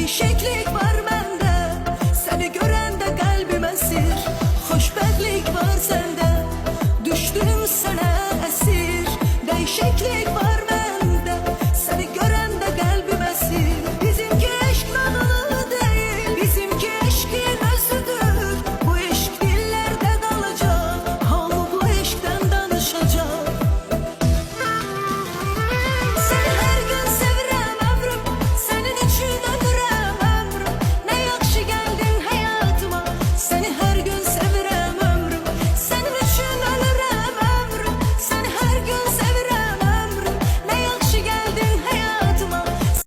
Değişiklik var bende, seni görende kalbim esir. Xoşbəxtlik var sende, düştüm sana esir. Değişiklik var